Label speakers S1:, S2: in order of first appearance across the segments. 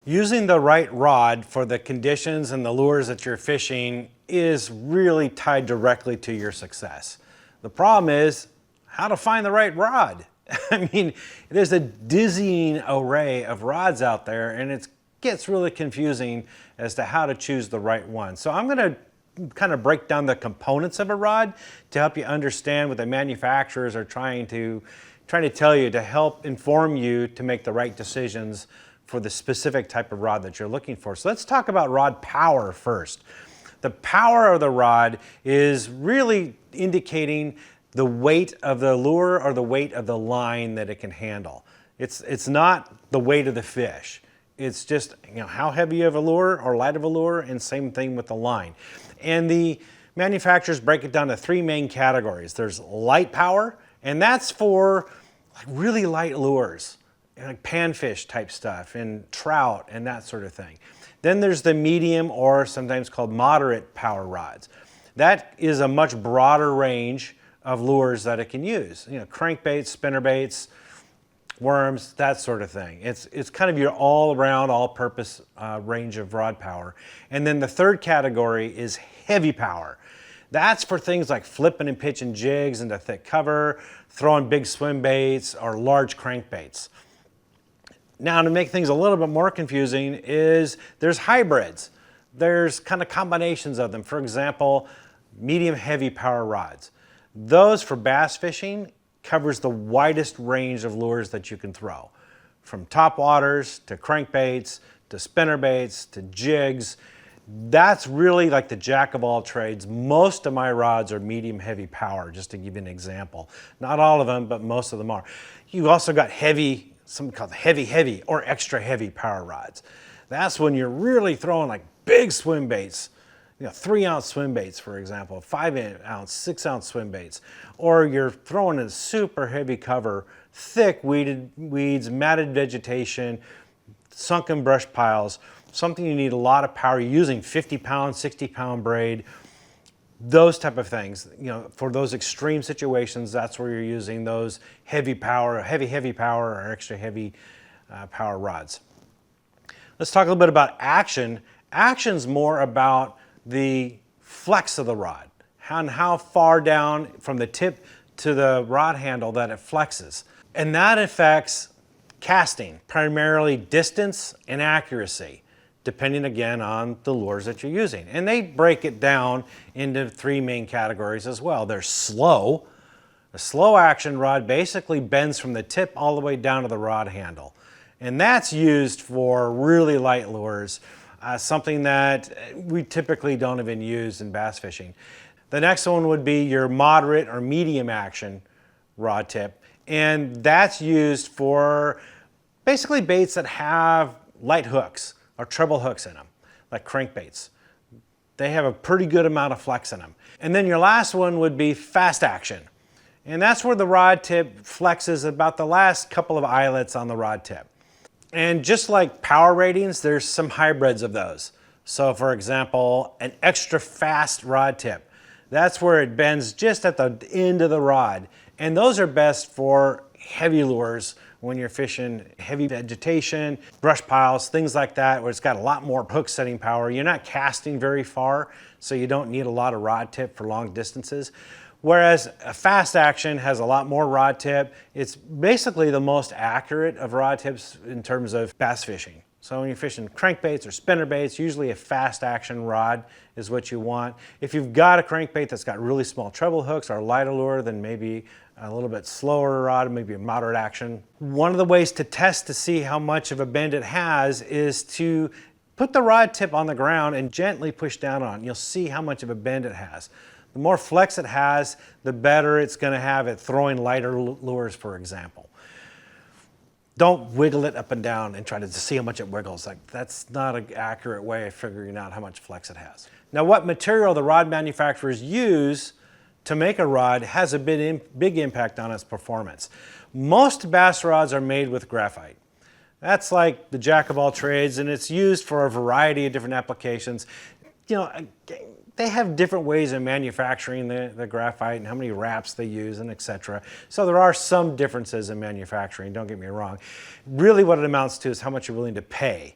S1: Using the right rod for the conditions and the lures that you're fishing is really tied directly to your success. The problem is how to find the right rod. I mean, there's a dizzying array of rods out there, and it gets really confusing as to how to choose the right one. So I'm going to kind of break down the components of a rod to help you understand what the manufacturers are trying to tell you, to help inform you to make the right decisions for the specific type of rod that you're looking for. So let's talk about rod power first. The power of the rod is really indicating the weight of the lure or the weight of the line that it can handle. It's not the weight of the fish. It's just, you know, how heavy of a lure or light of a lure, and same thing with the line. And the manufacturers break it down to three main categories. There's light power, and that's for like really light lures, like panfish type stuff and trout and that sort of thing. Then there's the medium, or sometimes called moderate power rods. That is a much broader range of lures that it can use. You know, crankbaits, spinnerbaits, worms, that sort of thing. It's kind of your all-around, all-purpose range of rod power. And then the third category is heavy power. That's for things like flipping and pitching jigs into thick cover, throwing big swim baits, or large crankbaits. Now, to make things a little bit more confusing is there's hybrids. There's kind of combinations of them. For example, medium heavy power rods. Those for bass fishing covers the widest range of lures that you can throw, from topwaters to crankbaits to spinnerbaits to jigs. That's really like the jack of all trades. Most of my rods are medium heavy power, just to give you an example. Not all of them, but most of them are. You also got heavy, something called heavy or extra heavy power rods. That's when you're really throwing like big swim baits. You know, 3-ounce swim baits, for example, 5-ounce, 6-ounce swim baits, or you're throwing in super heavy cover, thick weeds, matted vegetation, sunken brush piles, something you need a lot of power. You're using 50-pound, 60-pound braid, those type of things. You know, for those extreme situations, that's where you're using those heavy power, heavy power, or extra heavy power rods. Let's talk a little bit about action. Action's more about the flex of the rod, and how far down from the tip to the rod handle that it flexes. And that affects casting, primarily distance and accuracy, depending again on the lures that you're using. And they break it down into three main categories as well. There's slow. A slow action rod basically bends from the tip all the way down to the rod handle. And that's used for really light lures. Something that we typically don't even use in bass fishing. The next one would be your moderate or medium action rod tip, and that's used for basically baits that have light hooks or treble hooks in them, like crankbaits. They have a pretty good amount of flex in them. And then your last one would be fast action, and that's where the rod tip flexes about the last couple of eyelets on the rod tip. And just like power ratings, there's some hybrids of those. So for example, an extra fast rod tip, that's where it bends just at the end of the rod. And those are best for heavy lures when you're fishing heavy vegetation, brush piles, things like that, where it's got a lot more hook setting power. You're not casting very far, so you don't need a lot of rod tip for long distances. Whereas a fast action has a lot more rod tip. It's basically the most accurate of rod tips in terms of bass fishing. So when you're fishing crankbaits or spinnerbaits, usually a fast action rod is what you want. If you've got a crankbait that's got really small treble hooks or a lighter lure, then maybe a little bit slower rod, maybe a moderate action. One of the ways to test to see how much of a bend it has is to put the rod tip on the ground and gently push down on it. You'll see how much of a bend it has. The more flex it has, the better it's going to have at throwing lighter lures, for example. Don't wiggle it up and down and try to see how much it wiggles. Like, that's not an accurate way of figuring out how much flex it has. Now, what material the rod manufacturers use to make a rod has a big impact on its performance. Most bass rods are made with graphite. That's like the jack of all trades, and it's used for a variety of different applications. You know, they have different ways of manufacturing the graphite and how many wraps they use and etc. So there are some differences in manufacturing, don't get me wrong. Really what it amounts to is how much you're willing to pay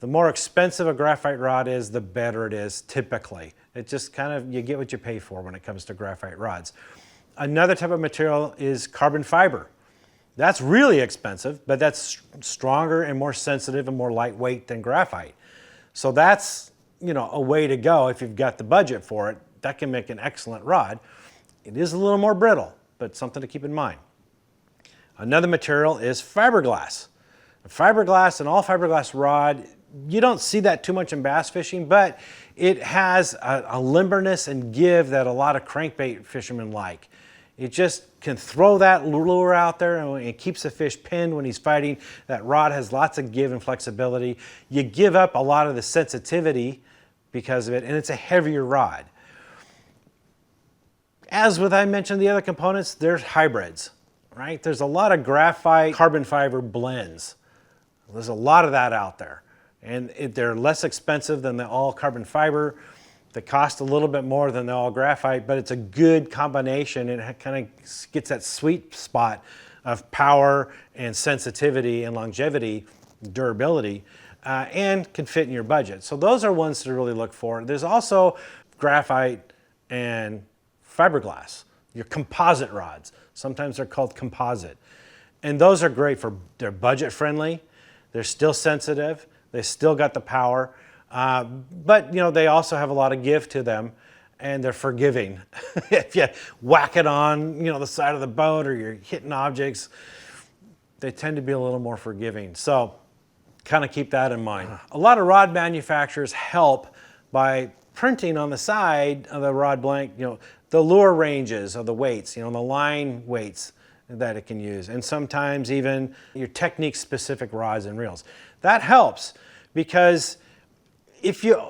S1: The more expensive a graphite rod is, the better it is typically. It just kind of, you get what you pay for when it comes to graphite rods. Another type of material is carbon fiber. That's really expensive, but that's stronger and more sensitive and more lightweight than graphite. So that's, you know, a way to go if you've got the budget for it. That can make an excellent rod. It is a little more brittle, but something to keep in mind. Another material is fiberglass. Fiberglass, and all fiberglass rod, you don't see that too much in bass fishing, but it has a limberness and give that a lot of crankbait fishermen like. It just can throw that lure out there and it keeps the fish pinned when he's fighting. That rod has lots of give and flexibility. You give up a lot of the sensitivity because of it, and it's a heavier rod. As with I mentioned the other components, there's hybrids, right? There's a lot of graphite carbon fiber blends. There's a lot of that out there. And they're less expensive than the all carbon fiber. They cost a little bit more than the all graphite, but it's a good combination. It kind of gets that sweet spot of power and sensitivity and longevity, durability, and can fit in your budget. So those are ones to really look for. There's also graphite and fiberglass, your composite rods. Sometimes they're called composite. And those are great for, they're budget friendly, they're still sensitive, they still got the power, but you know, they also have a lot of give to them, and they're forgiving. If you whack it on, you know, the side of the boat or you're hitting objects, they tend to be a little more forgiving. So kind of keep that in mind. A lot of rod manufacturers help by printing on the side of the rod blank, you know, the lure ranges of the weights, you know, the line weights that it can use, and sometimes even your technique specific rods and reels. That helps because if you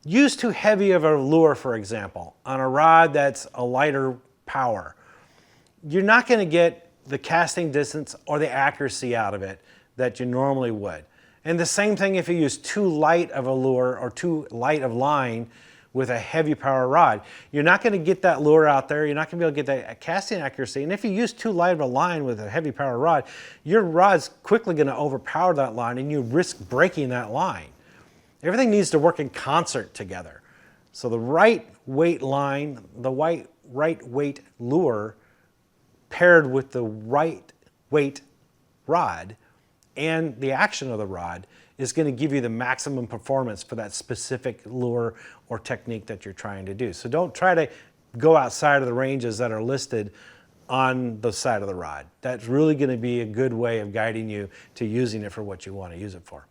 S1: use too heavy of a lure, for example, on a rod that's a lighter power, you're not going to get the casting distance or the accuracy out of it that you normally would. And the same thing if you use too light of a lure or too light of line with a heavy power rod. You're not going to get that lure out there. You're not going to be able to get that casting accuracy. And if you use too light of a line with a heavy power rod, your rod's quickly going to overpower that line and you risk breaking that line. Everything needs to work in concert together. So the right weight line, the right weight lure paired with the right weight rod and the action of the rod is going to give you the maximum performance for that specific lure or technique that you're trying to do. So don't try to go outside of the ranges that are listed on the side of the rod. That's really going to be a good way of guiding you to using it for what you want to use it for.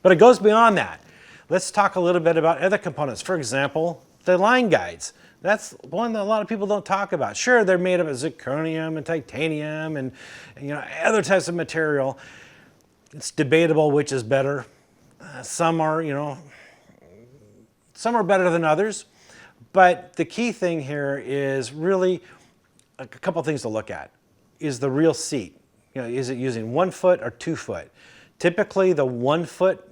S1: But it goes beyond that. Let's talk a little bit about other components. For example, the line guides. That's one that a lot of people don't talk about. Sure, they're made of zirconium and titanium and you know, other types of material. It's debatable which is better. Some are, you know, some are better than others. But the key thing here is really a couple things to look at. Is the reel seat? You know, is it using 1 foot or 2 foot? Typically, the 1 foot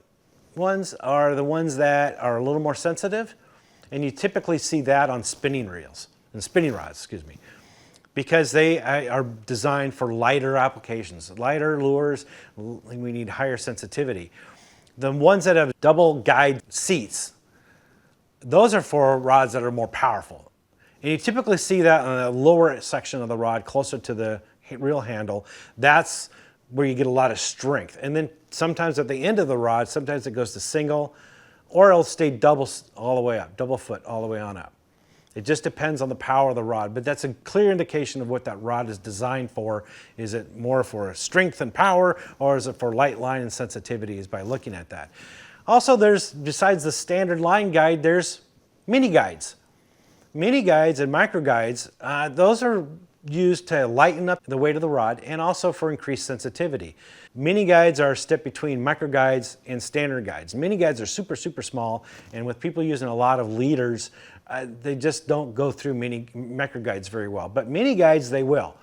S1: ones are the ones that are a little more sensitive, and you typically see that on spinning reels and spinning rods, excuse me, because they are designed for lighter applications, lighter lures. We need higher sensitivity. The ones that have double guide seats, those are for rods that are more powerful. And you typically see that on the lower section of the rod, closer to the reel handle. That's where you get a lot of strength. And then sometimes at the end of the rod, sometimes it goes to single, or it'll stay double all the way up, double foot all the way on up. It just depends on the power of the rod, but that's a clear indication of what that rod is designed for. Is it more for strength and power, or is it for light line and sensitivity, is by looking at that. Also, there's, besides the standard line guide, there's mini guides. Mini guides and micro guides, those are used to lighten up the weight of the rod and also for increased sensitivity. Mini guides are a step between micro guides and standard guides. Mini guides are super, super small, and with people using a lot of leaders, they just don't go through micro guides very well. But mini guides, they will.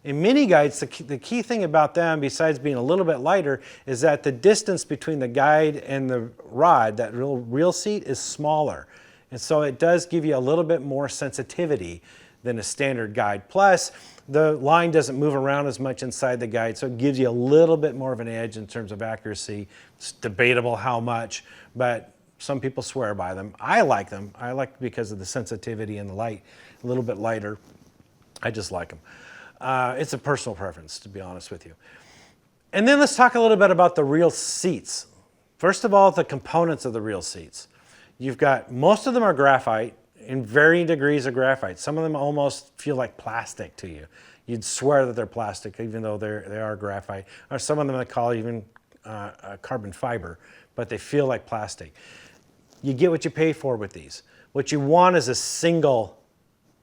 S1: In mini guides, the key thing about them, besides being a little bit lighter, is that the distance between the guide and the rod, that reel seat, is smaller. And so it does give you a little bit more sensitivity than a standard guide. Plus, the line doesn't move around as much inside the guide, so it gives you a little bit more of an edge in terms of accuracy. It's debatable how much, but some people swear by them. I like them. I like because of the sensitivity and the light, a little bit lighter. I just like them. It's a personal preference, to be honest with you. And then let's talk a little bit about the reel seats. First of all, the components of the reel seats. You've got, most of them are graphite, in varying degrees of graphite. Some of them almost feel like plastic to you. You'd swear that they're plastic, even though they are graphite. Or some of them I call even carbon fiber, but they feel like plastic. You get what you pay for with these. What you want is a single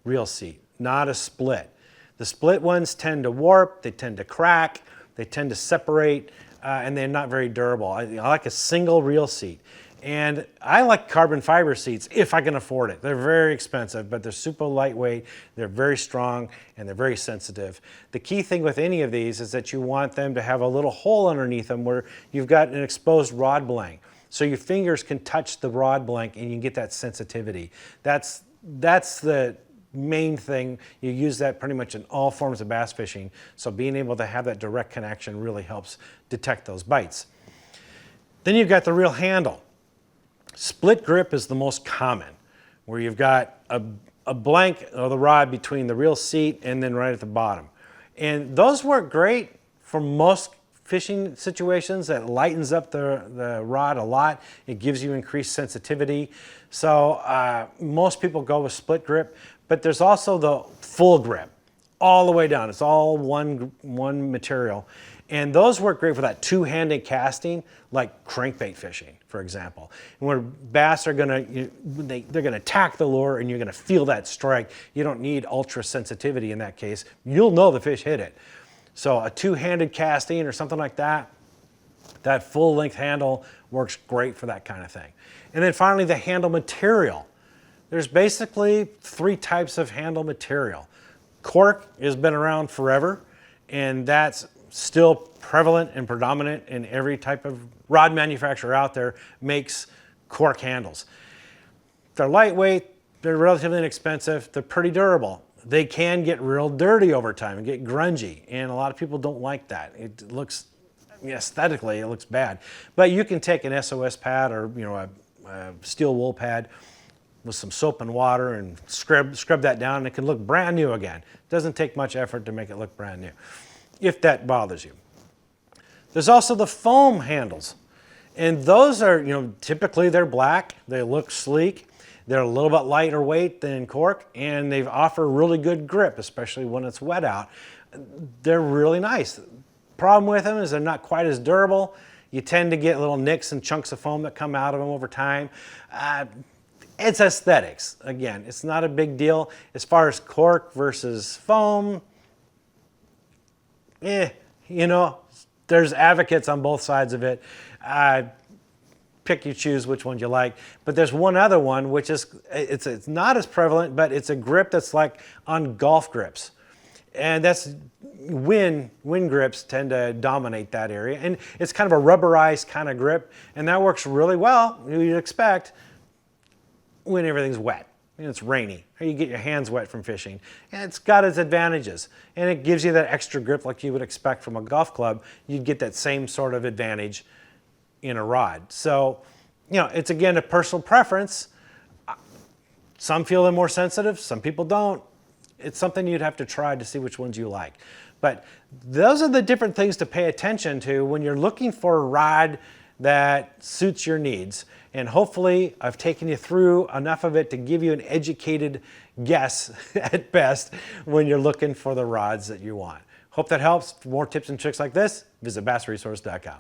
S1: reel seat, not a split. The split ones tend to warp, they tend to crack, they tend to separate, and they're not very durable. I like a single reel seat. And I like carbon fiber seats if I can afford it. They're very expensive, but they're super lightweight, they're very strong, and they're very sensitive. The key thing with any of these is that you want them to have a little hole underneath them where you've got an exposed rod blank. So your fingers can touch the rod blank and you can get that sensitivity. That's the main thing. You use that pretty much in all forms of bass fishing. So being able to have that direct connection really helps detect those bites. Then you've got the reel handle. Split grip is the most common, where you've got a blank of the rod between the reel seat and then right at the bottom. And those work great for most fishing situations. That lightens up the rod a lot. It gives you increased sensitivity. So most people go with split grip, but there's also the full grip all the way down. It's all one material. And those work great for that two-handed casting, like crankbait fishing, for example. And where bass are they're gonna attack the lure and you're gonna feel that strike. You don't need ultra sensitivity in that case. You'll know the fish hit it. So a two-handed casting or something like that, that full-length handle works great for that kind of thing. And then finally, the handle material. There's basically 3 types of handle material. Cork has been around forever, and that's still prevalent and predominant in every type of rod manufacturer out there makes cork handles. They're lightweight, they're relatively inexpensive, they're pretty durable. They can get real dirty over time and get grungy, and a lot of people don't like that. It looks, aesthetically, it looks bad. But you can take an SOS pad or a steel wool pad with some soap and water and scrub that down, and it can look brand new again. It doesn't take much effort to make it look brand new, if that bothers you. There's also the foam handles, and those are, typically they're black, they look sleek. They're a little bit lighter weight than cork, and they offer really good grip, especially when it's wet out. They're really nice. Problem with them is they're not quite as durable. You tend to get little nicks and chunks of foam that come out of them over time. It's aesthetics. Again, it's not a big deal. As far as cork versus foam, there's advocates on both sides of it. Pick you choose which one you like. But there's one other one which is, it's not as prevalent, but it's a grip that's like on golf grips. And that's Winn grips tend to dominate that area. And it's kind of a rubberized kind of grip, and that works really well, you'd expect, when everything's wet and it's rainy, or you get your hands wet from fishing. And it's got its advantages, and it gives you that extra grip like you would expect from a golf club. You'd get that same sort of advantage in a rod. So, it's again a personal preference. Some feel they're more sensitive, some people don't. It's something you'd have to try to see which ones you like. But those are the different things to pay attention to when you're looking for a rod that suits your needs. And hopefully I've taken you through enough of it to give you an educated guess at best when you're looking for the rods that you want. Hope that helps. For more tips and tricks like this, visit bassresource.com.